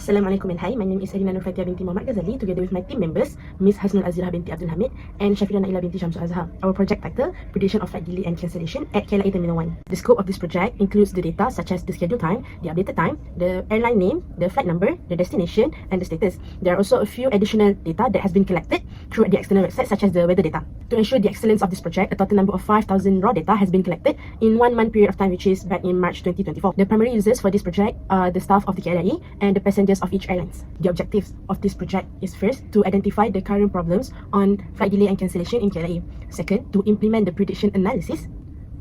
Assalamualaikum and hi, my name is Sarina Nurfatia binti Muhammad Ghazali, together with my team members, Ms. Hasnul Azirah binti Abdul Hamid and Shafira Naila binti Shamsul Azhar. Our project title, Prediction of Flight Delay and Cancellation at KLIA Terminal 1. The scope of this project includes the data such as the schedule time, the updated time, the airline name, the flight number, the destination and the status. There are also a few additional data that has been collected through the external website such as the weather data. To ensure the excellence of this project, a total number of 5,000 raw data has been collected in 1 month period of time, which is back in March 2024. The primary users for this project are the staff of the KLIA and the passengers of each airlines. The objectives of this project is first, to identify the current problems on flight delay and cancellation in KLIA. Second, to implement the prediction analysis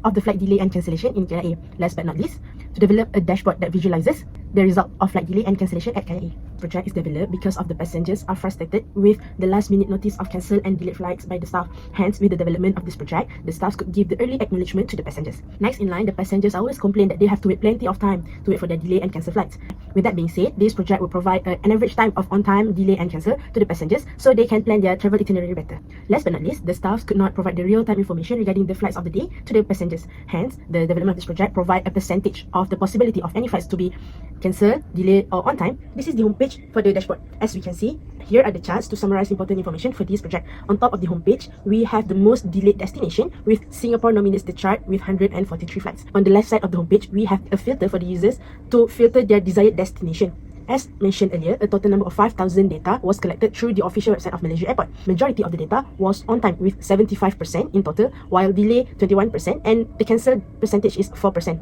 of the flight delay and cancellation in KLIA. Last but not least, to develop a dashboard that visualizes the result of flight delay and cancellation at KLIA. The project is developed because of the passengers are frustrated with the last minute notice of cancelled and delayed flights by the staff. Hence, with the development of this project, the staff could give the early acknowledgement to the passengers. Next in line, the passengers always complain that they have to wait plenty of time to wait for their delay and cancel flights. With that being said, this project will provide an average time of on-time, delay and cancel to the passengers so they can plan their travel itinerary better. Last but not least, the staff could not provide the real-time information regarding the flights of the day to the passengers. Hence, the development of this project provide a percentage of the possibility of any flights to be cancelled, delayed or on time. This is the homepage for the dashboard. As we can see, here are the charts to summarize important information for this project. On top of the homepage, we have the most delayed destination, with Singapore dominates the chart with 143 flights. On the left side of the homepage, we have a filter for the users to filter their desired destination. As mentioned earlier, a total number of 5,000 data was collected through the official website of Malaysia Airport. Majority of the data was on time with 75% in total, while delay 21% and the cancel percentage is 4%.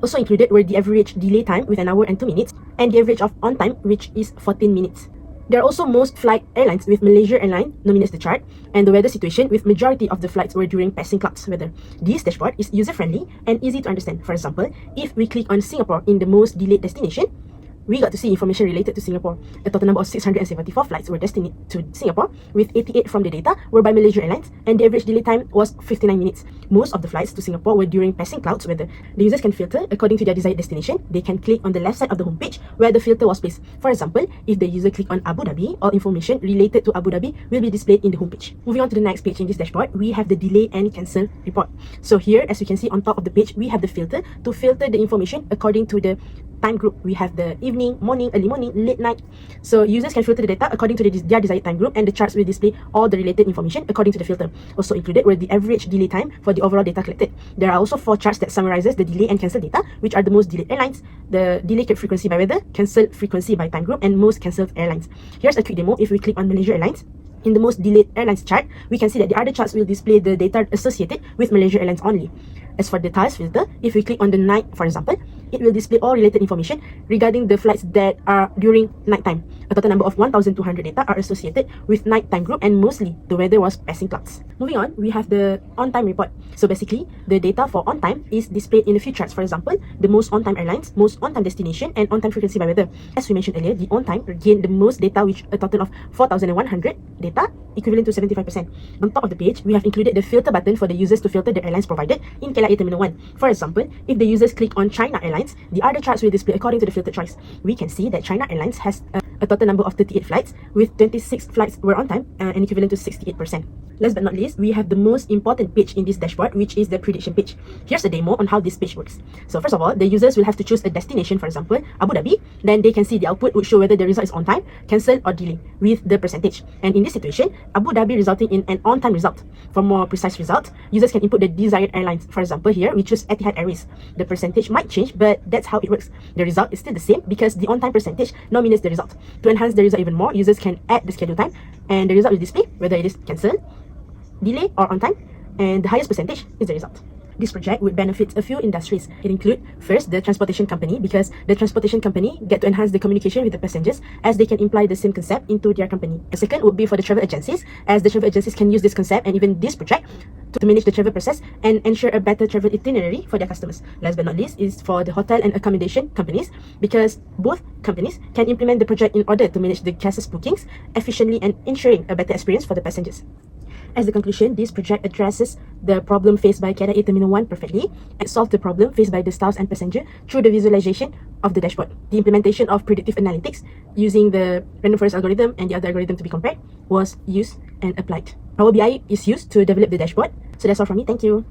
Also included were the average delay time with 1 hour and 2 minutes and the average of on time, which is 14 minutes. There are also most flight airlines, with Malaysia Airline dominates the chart, and the weather situation with majority of the flights were during passing clouds weather. This dashboard is user-friendly and easy to understand. For example, if we click on Singapore in the most delayed destination, we got to see information related to Singapore. A total number of 674 flights were destined to Singapore, with 88 from the data were by Malaysia Airlines, and the average delay time was 59 minutes. Most of the flights to Singapore were during passing clouds weather. The users can filter according to their desired destination. They can click on the left side of the homepage where the filter was placed. For example, if the user click on Abu Dhabi, all information related to Abu Dhabi will be displayed in the homepage. Moving on to the next page in this dashboard, we have the delay and cancel report. So here, as you can see on top of the page, we have the filter to filter the information according to the time group. We have the evening, morning, early morning, late night. So users can filter the data according to their desired time group, and the charts will display all the related information according to the filter. Also included were the average delay time for the overall data collected. There are also 4 charts that summarizes the delay and cancel data, which are the most delayed airlines, the delay frequency by weather, cancel frequency by time group, and most cancelled airlines. Here's a quick demo. If we click on Malaysia Airlines, in the most delayed airlines chart, we can see that the other charts will display the data associated with Malaysia Airlines only. As for the tiles filter, if we click on the night, for example, it will display all related information regarding the flights that are during night time. A total number of 1,200 data are associated with night time group, and mostly the weather was passing clouds. Moving on, we have the on-time report. So basically, the data for on-time is displayed in a few charts. For example, the most on-time airlines, most on-time destination, and on-time frequency by weather. As we mentioned earlier, the on-time gained the most data, which a total of 4,100 data, equivalent to 75%. On top of the page, we have included the filter button for the users to filter the airlines provided in KLIA Terminal 1. For example, if the users click on China Airlines, the other charts will display according to the filter choice. We can see that China Airlines has a total number of 38 flights, with 26 flights were on time and equivalent to 68%. Last but not least, we have the most important page in this dashboard, which is the prediction page. Here's a demo on how this page works. So first of all, the users will have to choose a destination, for example, Abu Dhabi. Then they can see the output would show whether the result is on time, cancel or delay, with the percentage. And in this situation, Abu Dhabi resulting in an on-time result. For more precise result, users can input the desired airlines. For example, here we choose Etihad Airways. The percentage might change, but that's how it works. The result is still the same because the on-time percentage nominates the result. To enhance the result even more, users can add the schedule time, and the result will display whether it is cancelled, delay or on time, and the highest percentage is the result. This project would benefit a few industries. It include, first, the transportation company, because the transportation company get to enhance the communication with the passengers as they can imply the same concept into their company. The second would be for the travel agencies, as the travel agencies can use this concept and even this project to manage the travel process and ensure a better travel itinerary for their customers. Last but not least is for the hotel and accommodation companies, because both companies can implement the project in order to manage the guests' bookings efficiently and ensuring a better experience for the passengers. As a conclusion, this project addresses the problem faced by KLIA Terminal 1 perfectly and solved the problem faced by the staffs and passenger through the visualization of the dashboard. The implementation of predictive analytics using the random forest algorithm and the other algorithm to be compared was used and applied. Power BI is used to develop the dashboard. So that's all from me. Thank you.